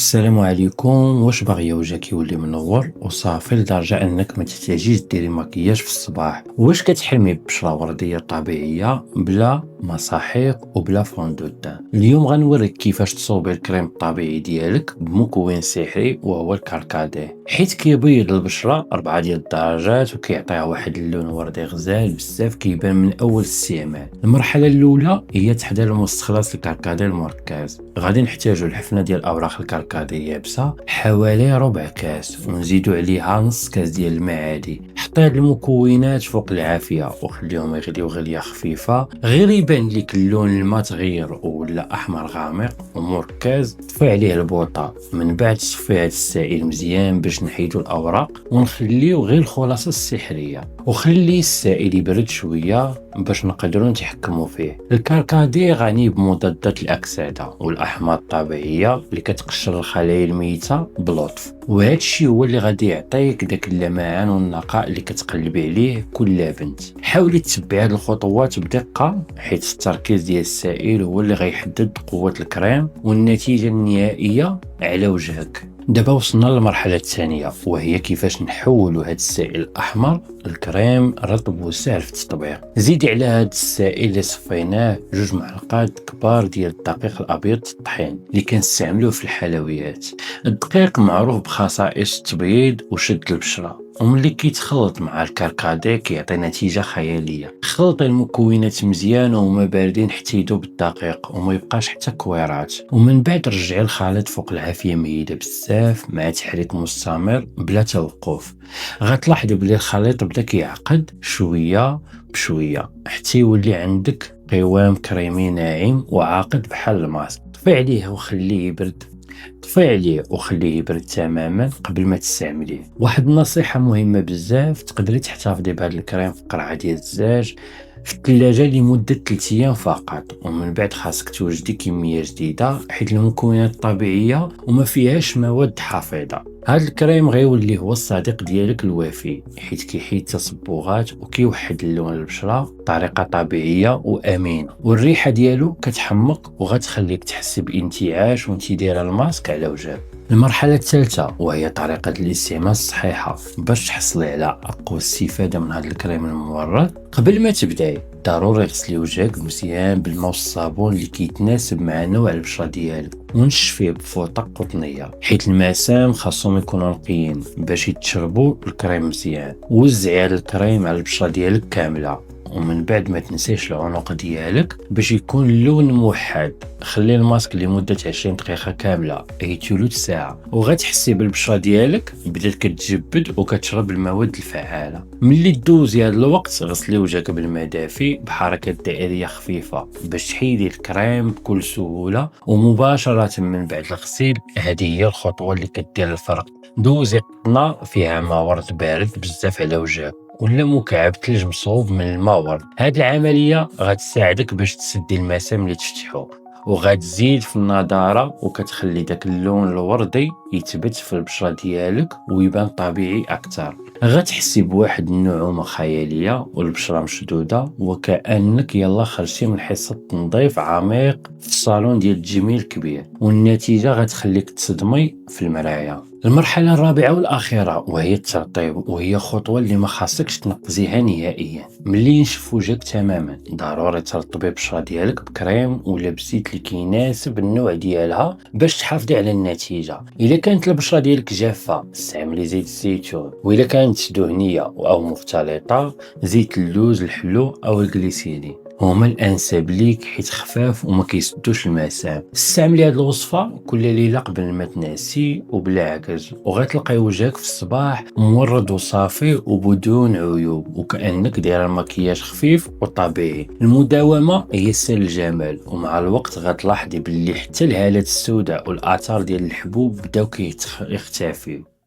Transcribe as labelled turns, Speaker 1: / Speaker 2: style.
Speaker 1: السلام عليكم. واش باغيه وجهك يولي منور وصافي لدرجه انك ما تحتاجيش ديري مكياج في الصباح؟ واش كتحلمي ببشره ورديه طبيعيه بلا مساحيق وبلا فون دو تان؟ اليوم غنوريك كيفاش تصوبي الكريم الطبيعي ديالك بمكون سحري وهو الكركديه، حيت كيبيض البشره 4 ديال الدرجات وكيعطيها واحد اللون وردي غزال بزاف كيبان من اول الاستعمال. المرحله الاولى هي تحضير المستخلص الكركديه المركز. غادي نحتاجو الحفنه ديال اوراق الكركديه يابسه حوالي ربع كاس، ونزيدو عليها نص كاس ديال الماء عادي. حطي هاد المكونات فوق العافيه وخليهم يغليو غليه خفيفه، غير يبان ليك اللون الماء تغير ولا احمر غامق ومركز. طفي عليه البوطه، من بعد صفي هاد السائل مزيان باش نحيدو الاوراق ونخليو غير الخلاصه السحريه، وخلي السائل يبرد شويه باش نقدروا نتحكموا فيه. الكركديه غني بمضادات الاكسده والاحماض الطبيعيه اللي كتقشر الخلايا الميته بلطف، وهذا الشيء هو اللي غادي يعطيك داك اللمعان والنقاء اللي كتقلبي عليه كل بنت. حاولي تتبعي هذه الخطوات بدقه، حيت التركيز ديال السائل هو اللي غيحدد قوه الكريم والنتيجه النهائيه على وجهك. دابا وصلنا للمرحله الثانيه، وهي كيفاش نحولوا هذا السائل الاحمر الكريم رطب وسهل في التطبيق. زيدي على هذا السائل اللي صفيناه 2 معالق كبار ديال الدقيق الابيض الطحين اللي كنستعملوه في الحلويات. الدقيق معروف بخصائص التبييض وشد البشره، وملي كيتخلط مع الكركديه كيعطي نتيجه خياليه. خلطي المكونات مزيان وهما باردين حتى يذوب الدقيق وما يبقاش حتى كويرات، ومن بعد رجعي الخليط فوق العافيه مهيله بزاف مع تحريك مستمر بلا توقف. غتلاحظي بلي الخليط بدا كيعقد شويه بشويه حتى يولي عندك قوام كريمي ناعم وعاقد بحال الماسك. طفي عليه وخليه يبرد تماما قبل ما تستعمليه. واحد النصيحه مهمه بزاف، تقدري تحتفظي بهذا الكريم في قرعه ديال الزاج في الثلاجه لمده 3 ايام فقط، ومن بعد خاصك توجدي كميه جديده حيت المكونات طبيعيه وما فيهاش مواد حافظه. هذا الكريم غيولي هو الصديق ديالك الوفي، حيت كيحيد التصبغات وكيوحد اللون البشره بطريقه طبيعيه وامينه، والريحه ديالو كتحمق وغتخليك تحس بانتعاش وانت دايره الماسك على وجهك. المرحله الثالثه وهي طريقه الاستعمال الصحيحه باش تحصلي على اقوى استفاده من هذا الكريم المورد. قبل ما تبداي ضروري غسلي وجهك مزيان بالماء والصابون اللي كيتناسب مع نوع البشره ديالك، ونشفيه بفوطه قطنيه حيت المسام خاصهم يكونوا نقيين باش يتشربوا الكريم مزيان. وزعي هذا الكريم على البشره ديالك كامله، ومن بعد ما تنسيش العنق ديالك باش يكون اللون موحد. خلي الماسك لمده 20 دقيقه كامله اي ثلث ساعه، وغتحسي بالبشره ديالك بدات كتجبد وكتشرب المواد الفعاله. ملي تدوزي هذا الوقت غسلي وجهك بالماء دافي بحركات دائريه خفيفه باش تحيدي الكريم بكل سهوله، ومباشره من بعد الغسيل هذه هي الخطوه اللي كدير الفرق. دوزي قطنه فيها ماء ورد بارد بزاف على وجهك ولا مكعب ثلج مصوب من الماء ورد. هاد العمليه غتساعدك باش تسدي المسام اللي تفتحو، وغتزيد في النضاره وكتخلي داك اللون الوردي يثبت في البشره ديالك ويبان طبيعي اكثر. غتحسي بواحد النعومه خياليه والبشره مشدوده وكانك يلا خرجتي من حصه تنظيف عميق في الصالون ديال التجميل الكبير، والنتيجه غتخليك تصدمي في المرايه. المرحله الرابعه والاخيره وهي الترطيب، وهي خطوه اللي ما خاصكش تنقزيها نهائيا. ملي ينشف وجهك تماما ضروري ترطبي البشره ديالك بكريم ولا بزيت اللي كيناسب النوع ديالها باش تحافظي على النتيجه. الا كانت البشره ديالك جافه استعملي زيت الزيتون، والا كانت دهنيه او مختلطه زيت اللوز الحلو او الجليسيرين هما الانسب ليك حيت خفاف وما كيسدوش المسام. استعملي هذه الوصفه كل ليله قبل ما تنعسي وبلا عكز، وغتلقاي وجهك في الصباح مورد وصافي وبدون عيوب وكانك دايره المكياج خفيف وطبيعي. المداومه هي سر الجمال، ومع الوقت غتلاحظي باللي حتى الهالات السوداء والاثار ديال الحبوب بداو يختفيو.